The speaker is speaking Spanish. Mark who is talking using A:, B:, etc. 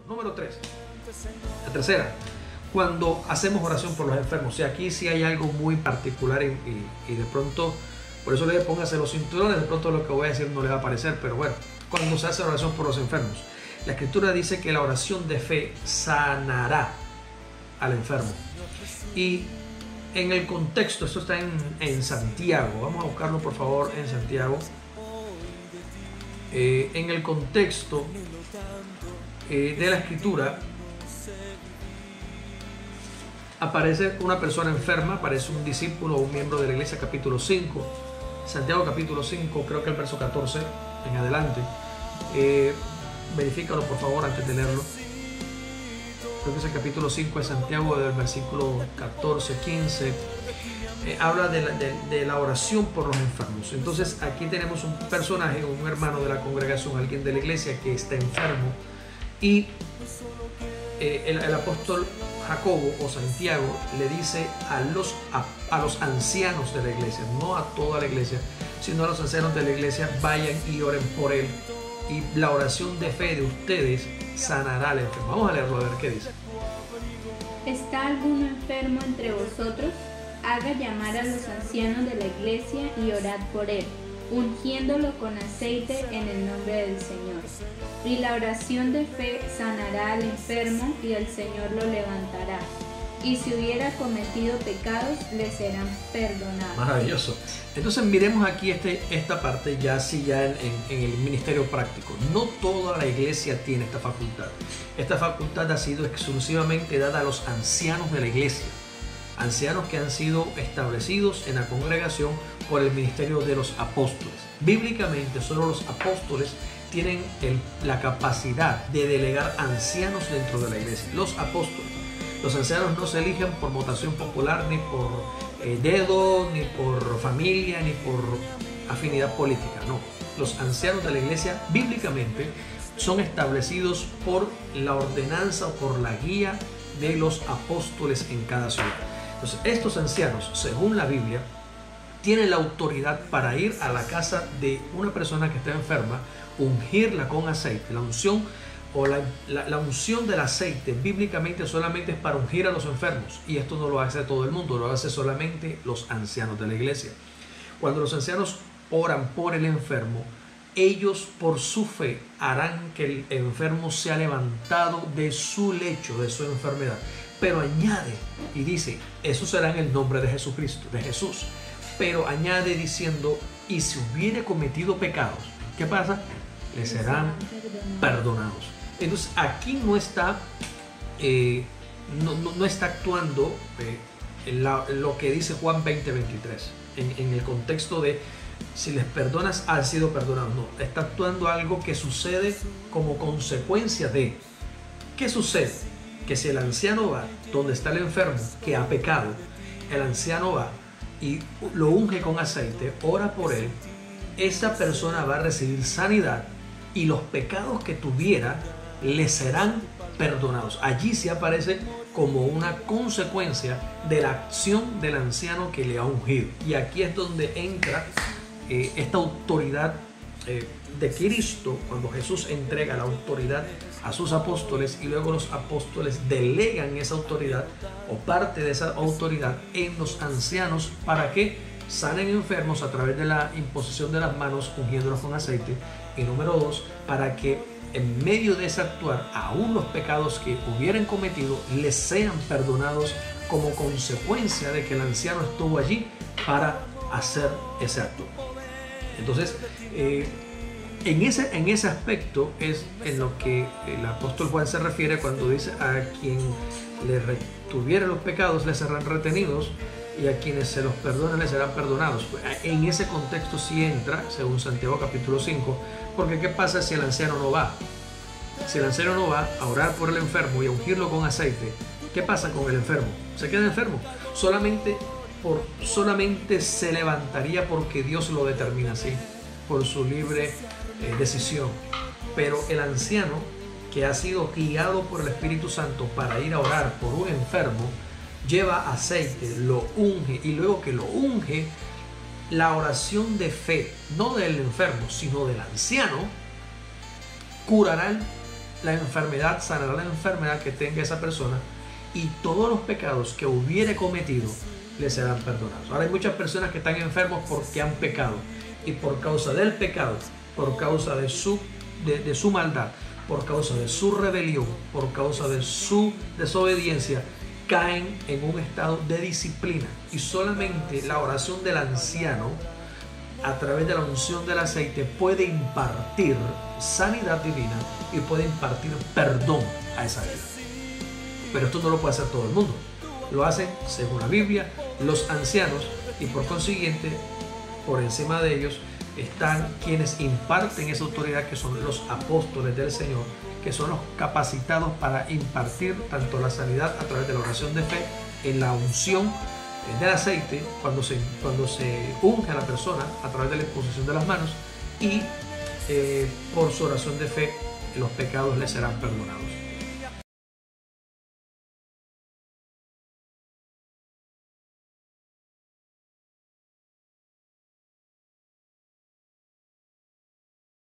A: Número 3. La tercera, cuando hacemos oración por los enfermos. Y aquí sí hay algo muy particular y de pronto, por eso le póngase los cinturones, de pronto lo que voy a decir no le va a parecer, pero bueno, cuando se hace oración por los enfermos, la Escritura dice que la oración de fe sanará al enfermo. Y en el contexto, esto está en Santiago, vamos a buscarlo por favor en Santiago. En el contexto de la Escritura aparece una persona enferma, aparece un discípulo o un miembro de la iglesia, capítulo 5, Santiago capítulo 5, creo que el verso 14 en adelante. Verifícalo por favor antes de leerlo. Creo que es el capítulo 5 de Santiago, del versículo 14, 15. Habla de la oración por los enfermos. Entonces aquí tenemos un personaje, un hermano de la congregación, alguien de la iglesia que está enfermo, y el apóstol Jacobo o Santiago le dice a los ancianos de la iglesia, no a toda la iglesia, sino a los ancianos de la iglesia, vayan y oren por él, y la oración de fe de ustedes sanará al enfermo. Vamos a leerlo a ver qué dice.
B: ¿Está alguno enfermo entre vosotros? Haga llamar a los ancianos de la iglesia y orad por él, ungiéndolo con aceite en el nombre del Señor. Y la oración de fe sanará al enfermo y el Señor lo levantará. Y si hubiera cometido pecados, le serán perdonados.
A: Maravilloso. Entonces miremos aquí esta parte ya así ya en el ministerio práctico. No toda la iglesia tiene esta facultad. Esta facultad ha sido exclusivamente dada a los ancianos de la iglesia. Ancianos que han sido establecidos en la congregación por el ministerio de los apóstoles. Bíblicamente solo los apóstoles tienen la capacidad de delegar ancianos dentro de la iglesia. Los apóstoles. Los ancianos no se eligen por votación popular, ni por dedo, ni por familia, ni por afinidad política. No. Los ancianos de la iglesia bíblicamente son establecidos por la ordenanza o por la guía de los apóstoles en cada ciudad. Entonces, estos ancianos, según la Biblia, tienen la autoridad para ir a la casa de una persona que está enferma, ungirla con aceite. La unción o la unción del aceite bíblicamente solamente es para ungir a los enfermos, y esto no lo hace todo el mundo, lo hace solamente los ancianos de la iglesia. Cuando los ancianos oran por el enfermo, ellos por su fe harán que el enfermo sea levantado de su lecho, de su enfermedad. Pero añade y dice, eso será en el nombre de Jesucristo, de Jesús. Pero añade diciendo, y si hubiere cometido pecados, ¿qué pasa? Le serán perdonados. Entonces aquí no está actuando lo que dice Juan 20:23 en el contexto de si les perdonas han sido perdonados. No, está actuando algo que sucede como consecuencia de ¿qué sucede? Que si el anciano va donde está el enfermo que ha pecado, el anciano va y lo unge con aceite, ora por él, esa persona va a recibir sanidad y los pecados que tuviera le serán perdonados. Allí se aparece como una consecuencia de la acción del anciano que le ha ungido. Y aquí es donde entra esta autoridad de Cristo, cuando Jesús entrega la autoridad a sus apóstoles y luego los apóstoles delegan esa autoridad o parte de esa autoridad en los ancianos para que sanen enfermos a través de la imposición de las manos, ungiéndolos con aceite. Y número 2, para que en medio de ese actuar, aún los pecados que hubieran cometido les sean perdonados como consecuencia de que el anciano estuvo allí para hacer ese acto. Entonces, en ese aspecto es en lo que el apóstol Juan se refiere cuando dice a quien le retuviere los pecados les serán retenidos y a quienes se los perdonen les serán perdonados. En ese contexto sí entra, según Santiago capítulo 5, porque ¿qué pasa si el anciano no va? Si el anciano no va a orar por el enfermo y a ungirlo con aceite, ¿qué pasa con el enfermo? ¿Se queda enfermo? Solamente se levantaría porque Dios lo determina así, por su libre decisión. Pero el anciano que ha sido guiado por el Espíritu Santo para ir a orar por un enfermo, lleva aceite, lo unge, y luego que lo unge, la oración de fe, no del enfermo, sino del anciano, curará la enfermedad, sanará la enfermedad que tenga esa persona, y todos los pecados que hubiere cometido le serán perdonados. Ahora hay muchas personas que están enfermos porque han pecado, y por causa del pecado, por causa de su maldad, por causa de su rebelión, por causa de su desobediencia, caen en un estado de disciplina, y solamente la oración del anciano a través de la unción del aceite puede impartir sanidad divina y puede impartir perdón a esa vida. Pero esto no lo puede hacer todo el mundo. Lo hacen, según la Biblia, los ancianos, y por consiguiente, por encima de ellos están quienes imparten esa autoridad, que son los apóstoles del Señor, que son los capacitados para impartir tanto la sanidad a través de la oración de fe, en la unción del aceite, cuando se unge a la persona a través de la imposición de las manos, y por su oración de fe los pecados les serán perdonados.